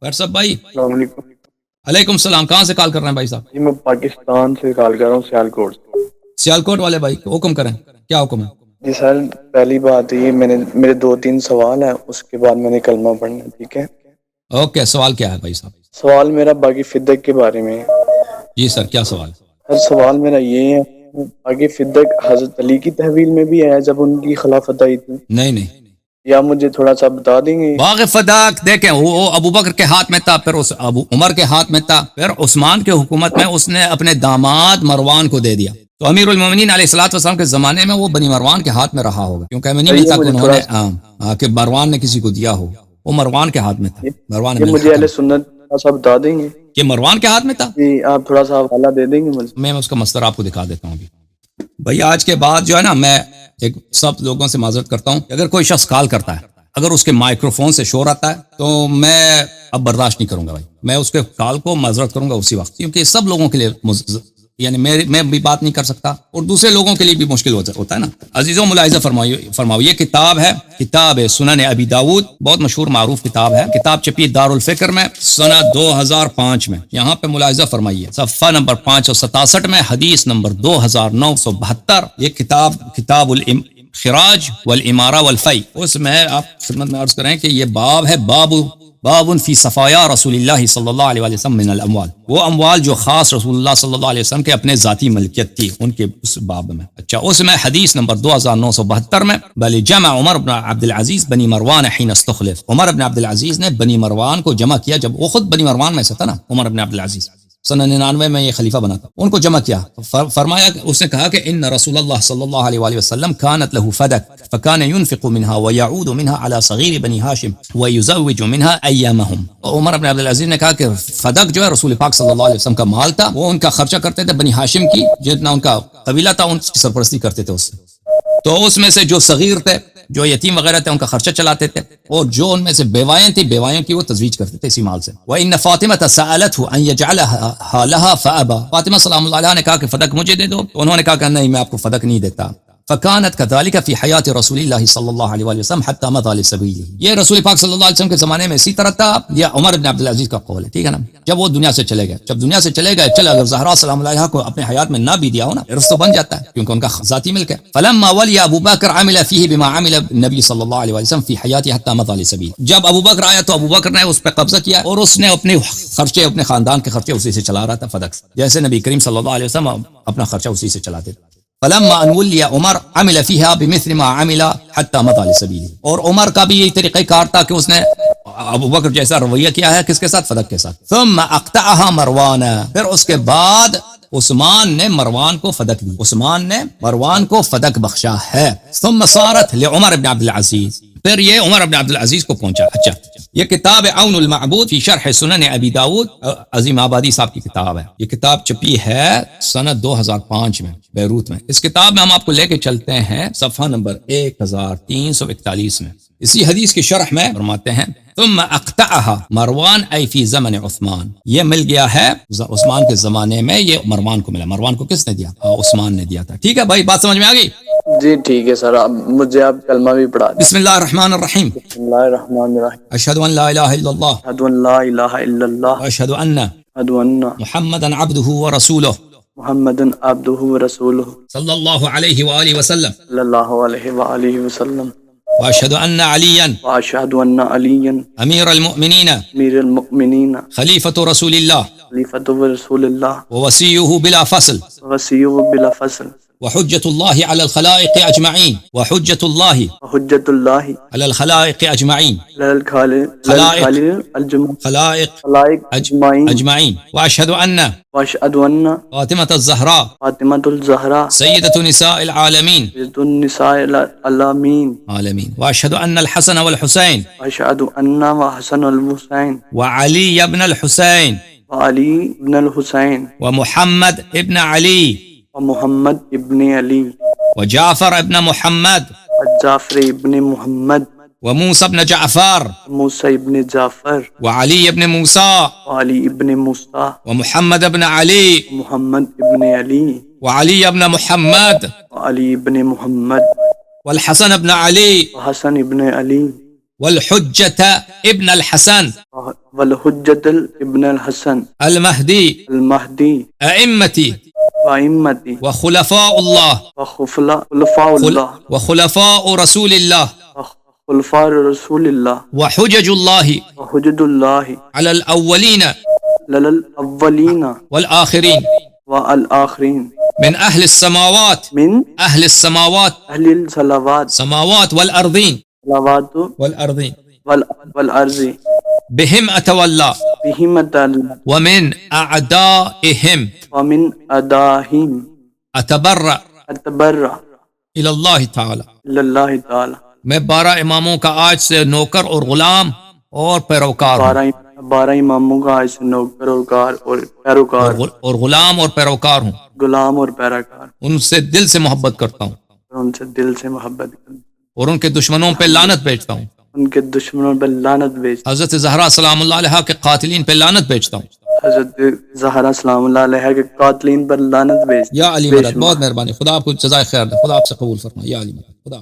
What's up بھائی. السلام علیکم علیکم السلام. کہاں سے کال کر رہے ہیں بھائی صاحب؟ جی، میں پاکستان سے کال کر رہا ہوں، سیالکوٹ سے۔ سیالکوٹ والے بھائی حکم کریں، کیا حکم ہے؟ جی سر، پہلی بات یہ میرے 2-3 سوال ہیں، اس کے بعد میں نے کلمہ پڑھنا ہے، ٹھیک ہے؟ اوکے، سوال کیا ہے بھائی صاحب؟ سوال میرا باقی فدق کے بارے میں ہے۔ جی سر، کیا سوال؟ سر سوال میرا یہ ہے، باقی فدق حضرت علی کی تحویل میں بھی ہے جب ان کی خلافت آئی تھی، نہیں. یا مجھے تھوڑا سا بتا دیں گے؟ باغ فداک دیکھیں، وہ ابو بکر کے ہاتھ میں تھا، پھر اس ابو عمر کے ہاتھ میں تھا، پھر عثمان کے حکومت میں اس نے اپنے داماد مروان کو دے دیا. تو امیر المومنین علیہ الصلوۃ والسلام کے زمانے میں وہ بنی مروان کے ہاتھ میں رہا ہوگا، کیونکہ ہمیں نہیں ملتا کہ انہوں نے کہ مروان نے کسی کو دیا ہو. وہ مروان کے ہاتھ میں تھا. مروان یہ بن مجھے اہل الحکم سنت تھوڑا سا بتا دیں گے کہ مروان کے ہاتھ میں تھا. جی؟ آپ تھوڑا سا حوالہ دے دیں گے مجھے؟ میں اس کا مصدر آپ کو دکھا دیتا ہوں ابھی. بھئی آج کے بعد جو ہے نا، میں ایک سب لوگوں سے معذرت کرتا ہوں کہ اگر کوئی شخص کال کرتا ہے، اگر اس کے مائکروفون سے شور آتا ہے تو میں اب برداشت نہیں کروں گا بھائی. میں اس کے کال کو معذرت کروں گا اسی وقت، کیونکہ سب لوگوں کے لیے یعنی میں بھی بات نہیں کر سکتا اور دوسرے لوگوں کے لیے بھی مشکل ہوتا ہے نا. عزیزوں ملاحظہ فرماؤ، یہ کتاب ہے، کتاب سنن ابی داؤد، بہت مشہور معروف کتاب ہے. کتاب چھپی دار الفکر میں سنہ 2005 میں. یہاں پہ ملاحظہ فرمائیے، صفحہ نمبر 567 میں، حدیث نمبر 2972. یہ کتاب الخراج والامارہ والفی. اس میں آپ خدمت میں عرض کریں کہ یہ باب ہے، باب فی صفایا رسول اللہ صلی اللہ علیہ وسلم من الاموال. وہ اموال جو خاص رسول اللہ صلی اللہ علیہ وسلم کے اپنے ذاتی ملکیت تھی، ان کے اس باب میں. اچھا، اس میں حدیث نمبر 2972 میں، بل جمع عمر بن عبد العزیز بنی مروان حین استخلف. عمر بن عبد العزیز نے بنی مروان کو جمع کیا، جب وہ خود بنی مروان میں سے تھا نا، عمر بن عبد العزیز سنہ 99 میں یہ خلیفہ بنا تھا. ان کو جمع کیا، فرمایا، اس نے کہا کہ ان رسول اللہ صلی اللہ علیہ وآلہ وسلم كانت له فدك فكان ينفق منها ويعود منها على صغير بني هاشم ويزوج منها ايامهم. عمر بن عبد العزیز نے کہا کہ فدق جو ہے رسول پاک صلی اللہ علیہ وسلم کا مال تھا، وہ ان کا خرچہ کرتے تھے بنی ہاشم کی، جتنا ان کا قبیلہ تھا ان کی سرپرستی کرتے تھے اس سے. تو اس میں سے جو صغیر تھے، جو یتیم وغیرہ تھے، ان کا خرچہ چلاتے تھے، اور جو ان میں سے بیوائیں تھیں، بیوائیوں کی وہ تزویج کرتے تھے اسی مال سے. وَإِنَّ فَاطِمَةَ سَأَلَتْهُ أَن يَجْعَلَهَا لَهَا فَأَبَى. فاطمہ سلام اللہ علیہا نے کہا کہ فدق مجھے دے دو، تو انہوں نے کہا کہ نہیں، میں آپ کو فدق نہیں دیتا. فكانت كذلك في حياة رسول الله صلى الله عليه وسلم حتى مضى لسبيله. یہ رسول پاک صلی اللہ علیہ وسلم کے زمانے میں اسی طرح تھا. یہ عمر بن عبد العزیز کا قول ہے، ٹھیک ہے نا. جب وہ دنیا سے چلے گئے، چلے اگر زہرا سلام علیہا کو اپنے حیات میں نہ بھی دیا ہو نا، ارث تو بن جاتا ہے کیونکہ ان کا ذاتی ملک ہے. فلما ولي ابو بکر عمل فيه بما عمل النبي صلی اللہ علیہ وسلم في حياته حتى مضى لسبيله. جب ابو بکر آیا تو ابو بکر نے اس پہ قبضہ کیا اور اس نے اپنے خرچے، اپنے خاندان کے خرچے اسی سے چلا رہا تھا، فدق سے، جیسے نبی کریم صلی اللہ علیہ وسلم اپنا خرچہ اسی سے چلاتے تھے. فلما ان ولي عمر عمل فيها بمثل ما عمل حتى مضى لسبيله. اور عمر کا بھی یہی طریقہ کار تھا کہ اس نے ابو بکر جیسا رویہ کیا ہے، کس کے ساتھ؟ فدق کے ساتھ. ثم اقطعها مروان. پھر اس کے بعد عثمان نے مروان کو فدق دی، عثمان نے مروان کو فدق بخشا ہے. ثم صارت لعمر بن عبد العزیز. پھر یہ عمر بن عبد العزیز کو پہنچا. اچھا، یہ کتاب عون المعبود فی شرح سنن ابی داؤد، عظیم آبادی صاحب کی کتاب ہے. یہ کتاب چھپی ہے سنہ 2005 میں بیروت میں. اس کتاب میں ہم آپ کو لے کے چلتے ہیں صفحہ نمبر 1341 میں. اسی حدیث کی شرح میں فرماتے ہیں ثم اقطعها مروان ای فی زمن عثمان. یہ مل گیا ہے عثمان کے زمانے میں، یہ مروان کو ملا. مروان کو کس نے دیا؟ عثمان نے دیا تھا. ٹھیک ہے بھائی، بات سمجھ میں آ گئی؟ جی ٹھیک ہے سر، مجھے آپ کلمہ بھی پڑھا دیں. بسم اللہ الرحمن الرحیم. بسم اللہ الرحمن الرحیم. اشہد ان لا الہ الا اللہ، اشہد ان لا الہ الا اللہ، واشہد ان اشہد ان محمدا عبدہ ورسولہ محمد عبدہ ورسولہ صلی اللہ علیہ وآلہ وسلم، صلی اللہ علیہ وآلہ وسلم، واشہد ان علیا واشہد ان علی امیر المؤمنین امیر المؤمنین خلیفۃ رسول اللہ خلیفۃ رسول اللہ ووصیہ بلا فصل وصیہ بلا فصل وحجۃ اللہ علی الخلائق اجمعین وحجۃ اللہ حجت اللہ علی الخلائق اجمعین خلائق اجمعین اجمعین واشہد ان واشہد ان فاطمۃ الزہراء فاطمۃ الزہراء سیدۃ نساء العالمین سید النساء العالمین عالمین واشہد ان الحسن والحسین واشہد ان حسن الحسین وعلی ابن الحسین وعلی ابن الحسین ومحمد ابن علی ومحمد ابن علی وجعفر ابن محمد وجعفر ابن محمد وموسى ابن جعفر موسیٰ ابن جعفر وعلی ابن موسى وعلی ابن موسیٰ ومحمد ابن علی محمد ابن علی وعلی ابن محمد وعلی ابن محمد والحسن ابن علی وحسن ابن علی والحجة ابن الحسن والحجت ابن الحسن المهدي المہدی أئمتي وائمتی وخلفاء الله خلفاء اللہ وخلفاء رسول الله خلفاء رسول اللہ وحجج الله وحجد اللہ على الأولين للاولین والآخرين والآخرین من أهل السماوات من أهل السماوات اہل الصلوات سماوات والأرضين صلوات والأرضين والارض بهم أتولى بہم ومن أعدائهم ومن اداہم أتبرأ اتبرع إلى الله تعالى. اللہ تعالی میں 12 اماموں کا آج سے نوکر اور غلام اور پیروکار ہوں 12 اماموں کا آج سے نوکر اور پیروکار اور غلام اور پیروکار ہوں. غلام اور پیروکار ان سے دل سے محبت کرتا ہوں اور ان سے دل سے محبت کرتا اور ان کے دشمنوں پہ لعنت بھیجتا ہوں. ان کے دشمنوں پر لعنت بھیج حضرت زہرا سلام اللہ علیہ کے قاتلین پہ لعنت بھیجتا ہوں. حضرت زہرا سلام اللہ علیہ کے قاتلین پر لعنت بھیج یا علی مدد، بہت مہربانی، خدا آپ کو جزائے خیر دے، خدا آپ سے قبول فرمائے. یا علی مدد، خدا.